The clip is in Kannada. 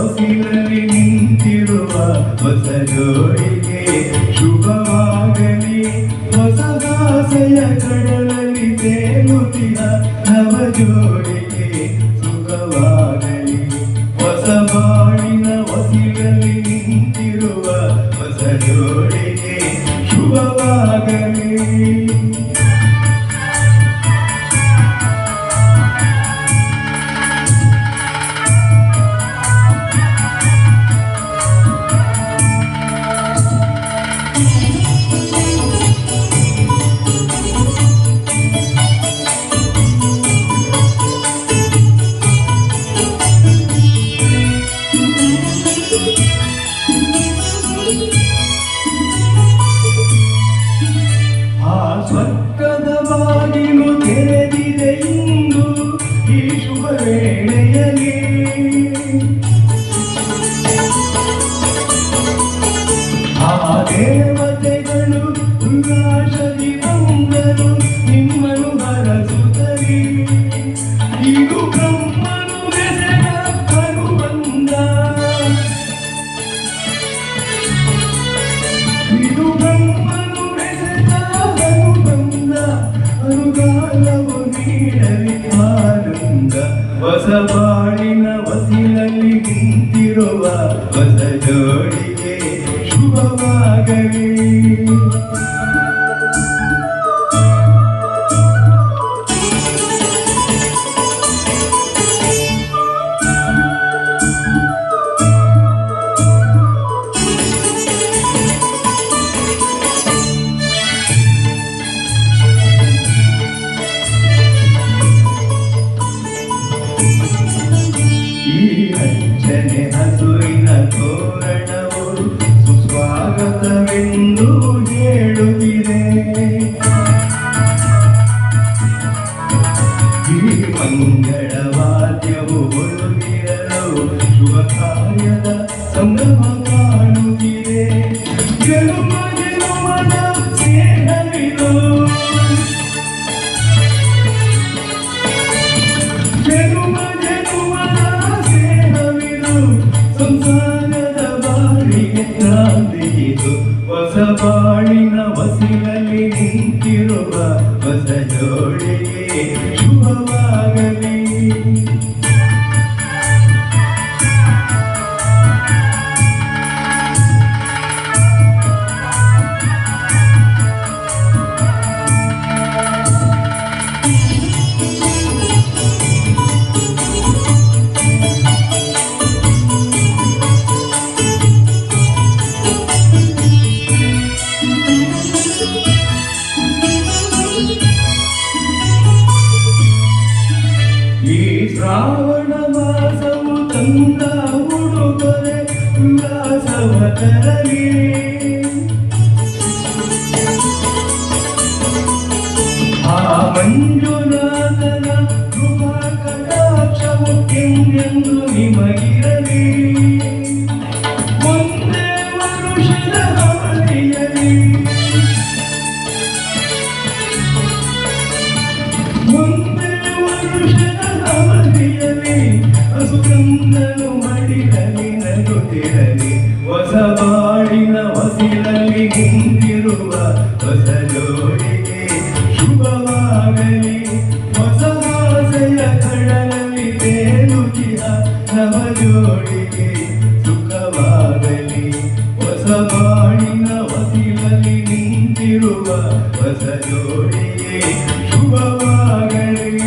ಹೊಸಿಲಲ್ಲಿ ನಿಂತಿರುವ ಹೊಸ ಜೋಡಿಗೆ ಶುಭವಾಗಲಿ. ಹೊಸ ಆಸೆಯ ಕಡಲಲ್ಲಿ ತೇಲುತ್ತಿಹ ನವ ಜೋಡಿಗೆ ಸುಖವಾಗಲಿ. ಹೊಸ ಬಾಳಿನ ಹೊಸಿಲಲ್ಲಿ ನಿಂತಿರುವ ಹೊಸ ಜೋಡಿಗೆ ಶುಭವಾಗಲಿ. ಸ್ವರ್ಗದ ಬಾಗಿಲು ತೆರೆದಿದೆ ಇಂದು ಈ ಶುಭ ವೇಳೆಯಲ್ಲಿ. ಆ ದೇವತೆಗಳು ಉಲ್ಲಾಸದಿ ಬಂದರು ನಿಮ್ಮನ್ನು ಹರಸುತ್ತಲಿ. ಇದು ಬ್ರಹ್ಮನು ಬೆಸೆದ ಅನುಬಂಧ. ಇದು ಬ್ರಹ್ಮನು ಬೆಸೆದ ಅನುಗಾಲವು ನೀಡಲಿ ಆನಂದ. ಹೊಸ ಬಾಳಿನ ಹೊಸಿಲಲ್ಲಿ ನಿಂತಿರುವ ಹೊಸ ಜೋಡಿಗೆ ಶುಭವಾಗಲಿ. ಹಚ್ಚನೆ ಹಸುರಿನ ತೋರಣವು ಸುಸ್ವಾಗತವೆಂದು ಹೇಳುತ್ತಿದೆ. ಈ ಮಂಗಳವಾದ್ಯವು ಹೊರಗಿರಲು ಶುಭ ಕಾರ್ಯದ ಸಂಭ್ರಮ ಕಾಣುತ್ತಿದೆ. ಜನುಮ ಜನುಮದ ಸ್ನೇಹವಿದು. ಜನುಮ ಜನುಮದ ಸಂಸಾರದ ಬಾಳಿಗೆ ಕ್ರಾಂತಿಯಿದು. ಹೊಸ ಬಾಳಿನ ಹೊಸಿಲಲ್ಲಿ ನಿಂತಿರುವ ಹೊಸ ಜೋಡಿಗೆ ಶುಭವಾಗಲಿ. ಈ ಶ್ರಾವಣ ಮಾಸವು ತಂದ ಉಡುಗೊರೆ ಉಲ್ಲಾಸವ ತರಲಿ. ಆ ಮಂಜುನಾಥನ ಕೃಪಾ ಕಟಾಕ್ಷವು ಎಂದೆಂದು ನಿಮಗಿರಲಿ. ಒಂದೇ ವರುಷದ ಅವಧಿಯಲ್ಲಿ ಸುಗಂಧನು ಮಡಿಲಲಿ ನಗುತ್ತಿರಲಿ. ಹೊಸ ಬಾಳಿನ ಹೊಸಿಲಲ್ಲಿ ನಿಂತಿರುವ ಹೊಸ ಜೋಡಿಗೆ ಶುಭವಾಗಲಿ. ಹೊಸ ಆಸೆಯ ಕಡಲಲ್ಲಿ ತೇಲುತ್ತಿಹ ನವ ಜೋಡಿಗೆ ಸುಖವಾಗಲಿ. ಹೊಸ ಬಾಳಿನ ಹೊಸಿಲಲ್ಲಿ ನಿಂತಿರುವ ಹೊಸ ಜೋಡಿಗೆ ಶುಭವಾಗಲಿ.